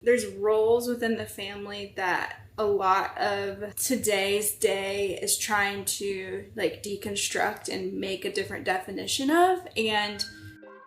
There's roles within the family that a lot of today's day is trying to like deconstruct and make a different definition of. And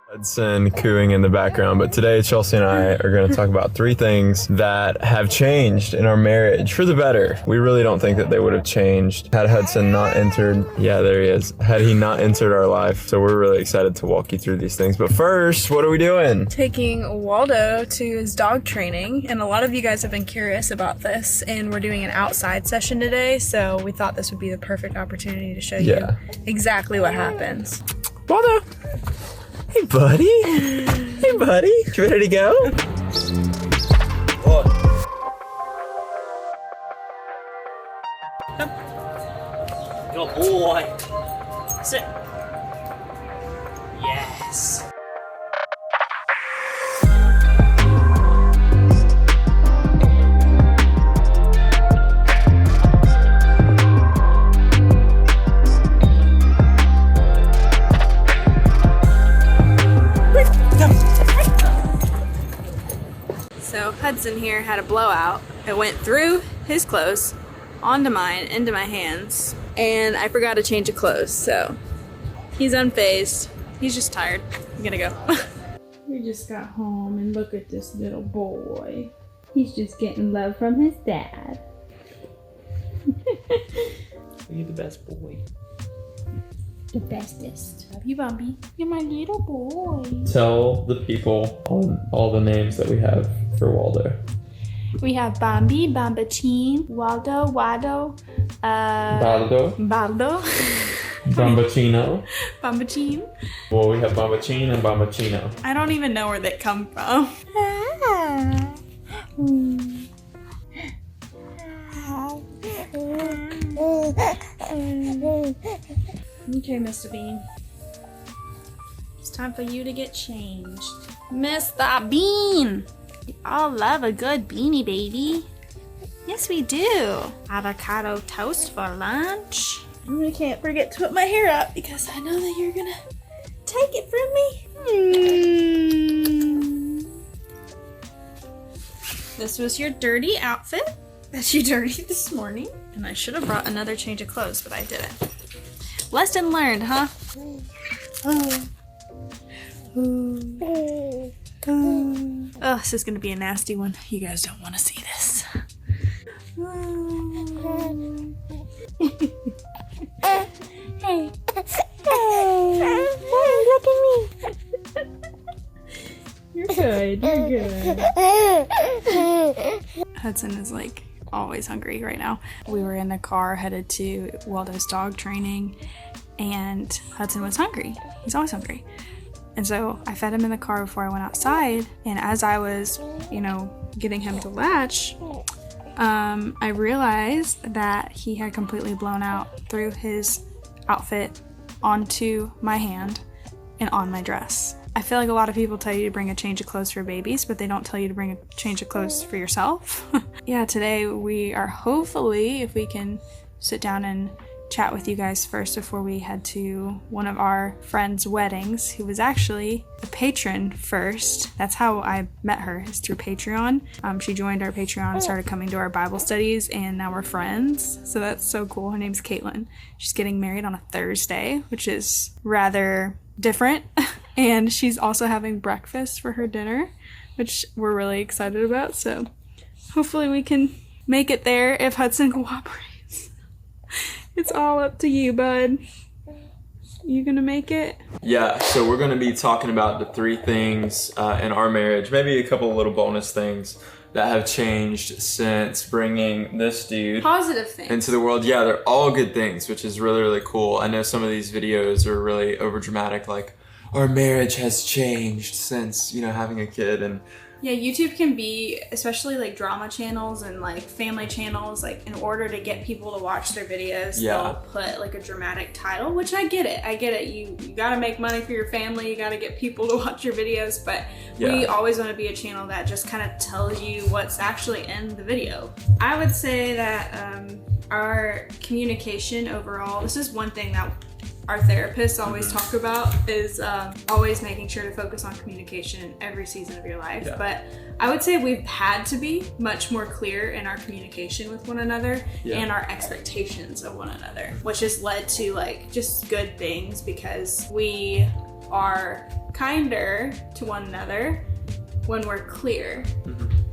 Hudson cooing in the background, but today Chelsea and I are going to talk about 3 things that have changed in our marriage for the better. We really don't think that they would have changed had Hudson not entered. Yeah, there he is. Had he not entered our life. So we're really excited to walk you through these things. But first, what are we doing? Taking Waldo to his dog training, and a lot of you guys have been curious about this, and we're doing an outside session today, so we thought this would be the perfect opportunity to show you exactly what happens. Waldo! Hey, buddy. Hey, buddy. You ready to go? Good boy. Sit. Yes. So Hudson here had a blowout. It went through his clothes, onto mine, into my hands, and I forgot to change of clothes, so he's unfazed. He's just tired. I'm gonna go. We just got home and look at this little boy. He's just getting love from his dad. You're the best boy. The bestest. Love you, Bumpy. You're my little boy. Tell the people all the names that we have for Waldo. We have Bambi, Bambachin, Waldo, Wado, Baldo. Baldo, Bambacino. Bambachin. Well, we have Bambachin and Bambacino. I don't even know where they come from. Okay, Mr. Bean. It's time for you to get changed. Mr. Bean! We all love a good beanie baby. Yes, we do. Avocado toast for lunch. I can't forget to put my hair up because I know that you're gonna take it from me. This was your dirty outfit that you dirtied this morning. And I should have brought another change of clothes, but I didn't. Lesson learned, huh? Oh, this is gonna be a nasty one. You guys don't want to see this. Hey. Look at me. You're good. You're good. Hudson is like always hungry right now. We were in the car headed to Waldo's dog training, and Hudson was hungry. He's always hungry. And so I fed him in the car before I went outside, and as I was, getting him to latch, I realized that he had completely blown out through his outfit onto my hand and on my dress. I feel like a lot of people tell you to bring a change of clothes for babies, but they don't tell you to bring a change of clothes for yourself. Yeah, today we are hopefully, if we can sit down and chat with you guys first before we head to one of our friends' weddings, who was actually a patron first. That's how I met her, is through Patreon. She joined our Patreon and started coming to our Bible studies, and now we're friends. So that's so cool. Her name's Caitlin. She's getting married on a Thursday, which is rather different. And she's also having breakfast for her dinner, which we're really excited about. So hopefully we can make it there if Hudson cooperates. It's all up to you, bud. You gonna make it? Yeah, so we're going to be talking about the 3 things in our marriage, maybe a couple of little bonus things that have changed since bringing this dude Positive things into the world. Yeah, they're all good things, which is really, really cool. I know some of these videos are really overdramatic, like, our marriage has changed since, having a kid. And yeah, YouTube can be, especially like drama channels and like family channels, like in order to get people to watch their videos, they'll put like a dramatic title, which I get it. You gotta make money for your family, you gotta get people to watch your videos, but we always want to be a channel that just kind of tells you what's actually in the video. I would say that our communication overall, this is one thing that our therapists always talk about is always making sure to focus on communication in every season of your life. Yeah. But I would say we've had to be much more clear in our communication with one another and our expectations of one another, which has led to like just good things because we are kinder to one another when we're clear.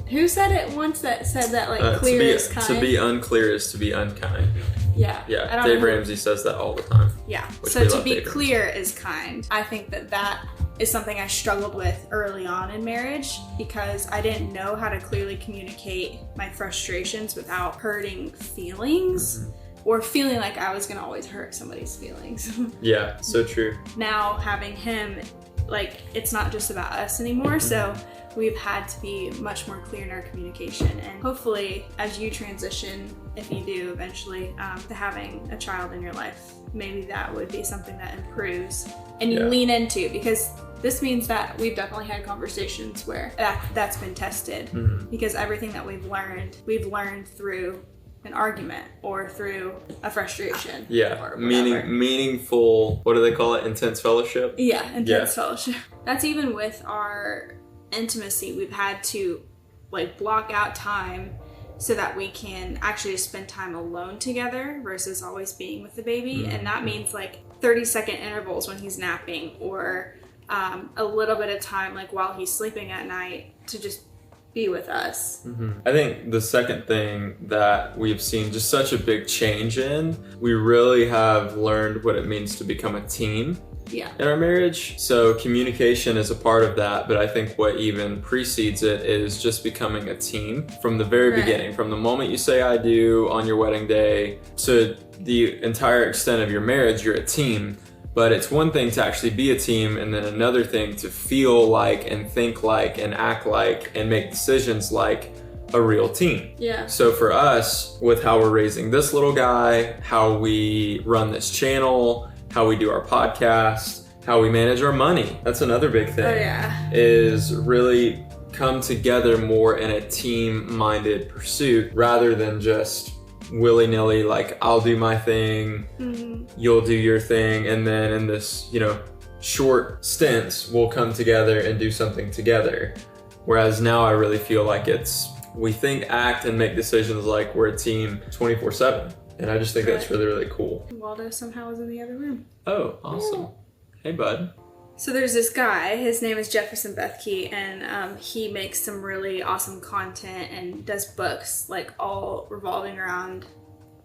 Who said it once that said that like clear is kind? To be unclear is to be unkind. Yeah. Yeah, Dave Ramsey says that all the time. Yeah. Which So we to love be Dave clear is kind. I think that is something I struggled with early on in marriage because I didn't know how to clearly communicate my frustrations without hurting feelings or feeling like I was gonna always hurt somebody's feelings. Yeah, so true. Now having him, like, it's not just about us anymore, so we've had to be much more clear in our communication, and hopefully as you transition, if you do eventually, to having a child in your life, maybe that would be something that improves and you lean into, because this means that we've definitely had conversations where that's been tested, because everything that we've learned through an argument or through a frustration. Yeah, or meaningful, what do they call it? Intense fellowship? Yeah, intense fellowship. That's even with our intimacy. We've had to like block out time so that we can actually just spend time alone together versus always being with the baby. And that means like 30-second intervals when he's napping, or a little bit of time like while he's sleeping at night to just be with us. I think the second thing that we've seen just such a big change in, we really have learned what it means to become a team in our marriage. So communication is a part of that, but I think what even precedes it is just becoming a team from the very beginning, from the moment you say I do on your wedding day to the entire extent of your marriage, you're a team. But it's one thing to actually be a team, and then another thing to feel like and think like and act like and make decisions like a real team. Yeah. So for us, with how we're raising this little guy, how we run this channel, how we do our podcast, how we manage our money, that's another big thing. Oh yeah. Is really come together more in a team-minded pursuit rather than just willy-nilly, like I'll do my thing, you'll do your thing, and then in this, short stints we'll come together and do something together. Whereas now I really feel like we think, act, and make decisions like we're a team 24/7, and I just think that's really, really cool. Waldo somehow was in the other room. Oh, awesome. Hey bud. So there's this guy, his name is Jefferson Bethke, and he makes some really awesome content and does books like all revolving around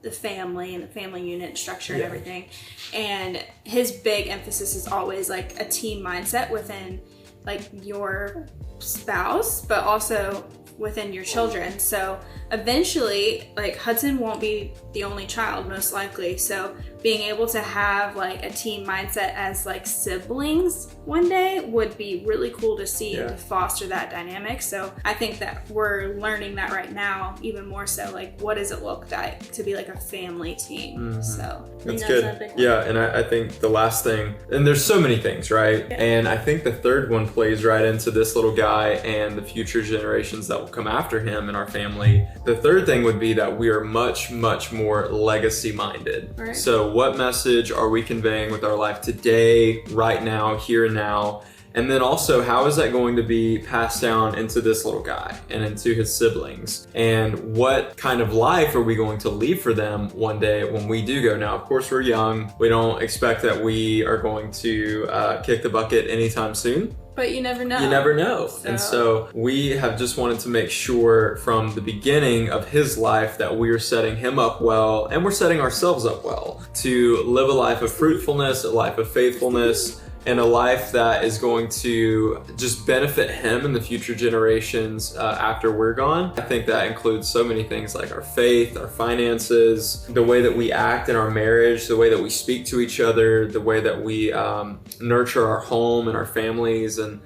the family and the family unit structure and everything. And his big emphasis is always like a team mindset within like your spouse, but also within your children. So eventually, like Hudson won't be the only child, most likely. So being able to have like a team mindset as like siblings one day would be really cool to see and to foster that dynamic. So I think that we're learning that right now, even more so. Like, what does it look like to be like a family team? So that's good. Yeah, and I think the last thing, and there's so many things, right? Yeah. And I think the third one plays right into this little guy and the future generations that will come after him in our family. The third thing would be that we are much, much more legacy minded. Right. So what message are we conveying with our life today, right now, here and now? And then also, how is that going to be passed down into this little guy and into his siblings? And what kind of life are we going to leave for them one day when we do go? Now, of course, we're young. We don't expect that we are going to kick the bucket anytime soon. But you never know. You never know. And so we have just wanted to make sure from the beginning of his life that we are setting him up well, and we're setting ourselves up well to live a life of fruitfulness, a life of faithfulness, and a life that is going to just benefit him and the future generations after we're gone. I think that includes so many things like our faith, our finances, the way that we act in our marriage, the way that we speak to each other, the way that we nurture our home and our families. And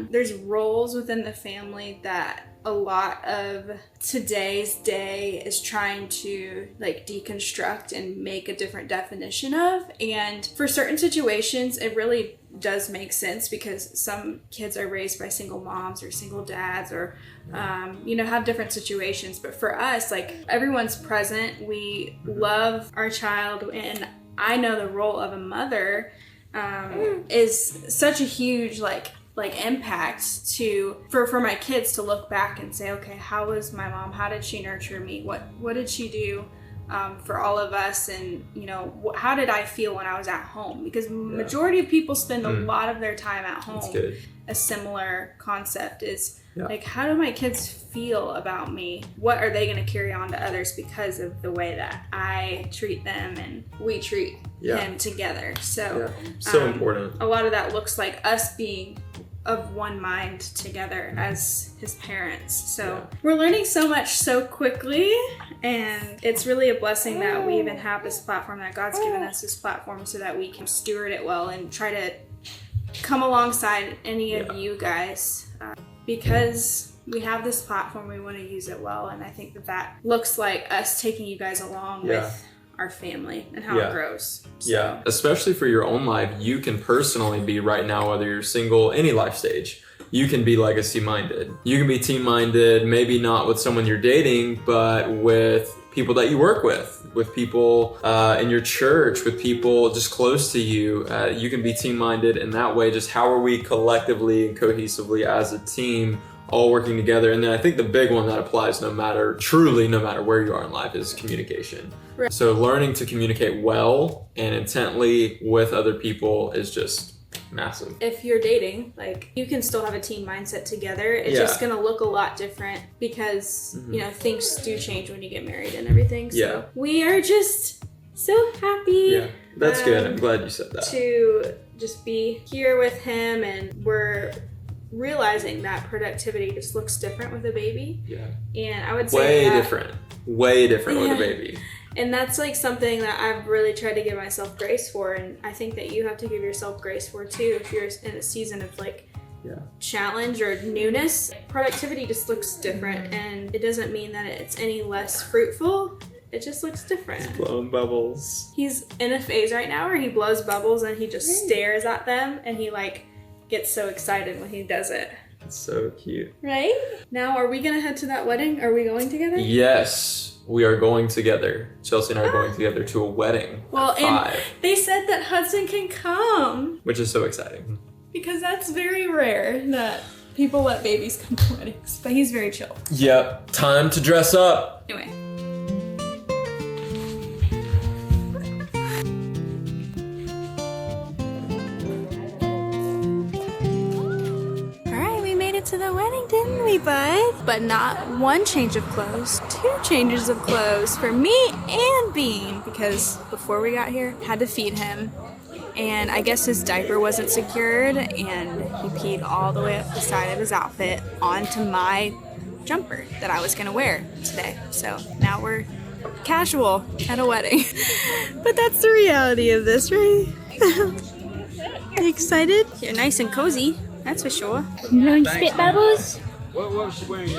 there's roles within the family that a lot of today's day is trying to like deconstruct and make a different definition of. And for certain situations, it really does make sense because some kids are raised by single moms or single dads or have different situations. But for us, like, everyone's present. We love our child, and I know the role of a mother is such a huge like impact for my kids to look back and say, okay, how was my mom? How did she nurture me? What did she do for all of us? And how did I feel when I was at home? Because majority of people spend a lot of their time at home. That's good. A similar concept is like, how do my kids feel about me? What are they going to carry on to others because of the way that I treat them and we treat him together? So important. A lot of that looks like us being of one mind together as his parents. So we're learning so much so quickly, and it's really a blessing that we even have this platform, that God's given us this platform so that we can steward it well and try to come alongside any of you guys. Because we have this platform, we want to use it well, and I think that looks like us taking you guys along with our family and how it grows. So. Especially for your own life, you can personally be right now, whether you're single, any life stage, you can be legacy minded. You can be team minded, maybe not with someone you're dating, but with people that you work with people in your church, with people just close to you. You can be team minded in that way. Just how are we collectively and cohesively as a team all working together? And then I think the big one that applies no matter where you are in life is communication. Right. So learning to communicate well and intently with other people is just massive. If you're dating, like, you can still have a team mindset together. It's just gonna look a lot different because things do change when you get married and everything. So we are just so happy. Yeah, that's good. I'm glad you said that. To just be here with him, and we're realizing that productivity just looks different with a baby. Yeah. And I would say way different with a baby. And that's like something that I've really tried to give myself grace for, and I think that you have to give yourself grace for too if you're in a season of like challenge or newness. Productivity just looks different, and it doesn't mean that it's any less fruitful. It just looks different. He's blowing bubbles. He's in a phase right now where he blows bubbles and he just stares at them, and he like gets so excited when he does it. It's so cute. Right? Now, are we gonna head to that wedding? Are we going together? Yes, we are going together. Chelsea and I are going together to a wedding. Well, at 5. And they said that Hudson can come. Which is so exciting. Because that's very rare that people let babies come to weddings. But he's very chill. Yep. Time to dress up. Anyway. To the wedding, didn't we, bud? But not one change of clothes, 2 changes of clothes for me and Bean, because before we got here, had to feed him, and I guess his diaper wasn't secured, and he peed all the way up the side of his outfit onto my jumper that I was gonna wear today. So now we're casual at a wedding. But that's the reality of this, right? You excited? You're nice and cozy. That's for sure. You blowing spit bubbles? What was she wearing?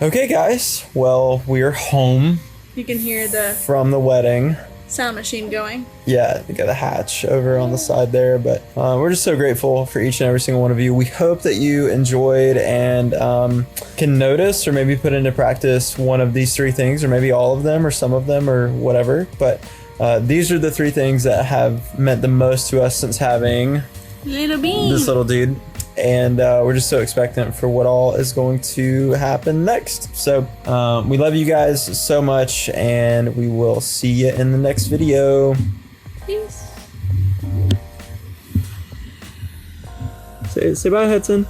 Okay, guys. Well, we're home You can hear the from the wedding. sound machine going. Yeah, we got a hatch over on the side there, but we're just so grateful for each and every single one of you. We hope that you enjoyed and can notice or maybe put into practice one of these 3 things, or maybe all of them or some of them or whatever. But these are the 3 things that have meant the most to us since having Little Bean. this little dude. And we're just so expectant for what all is going to happen next. So we love you guys so much, and we will see you in the next video. Peace. Say bye, Hudson.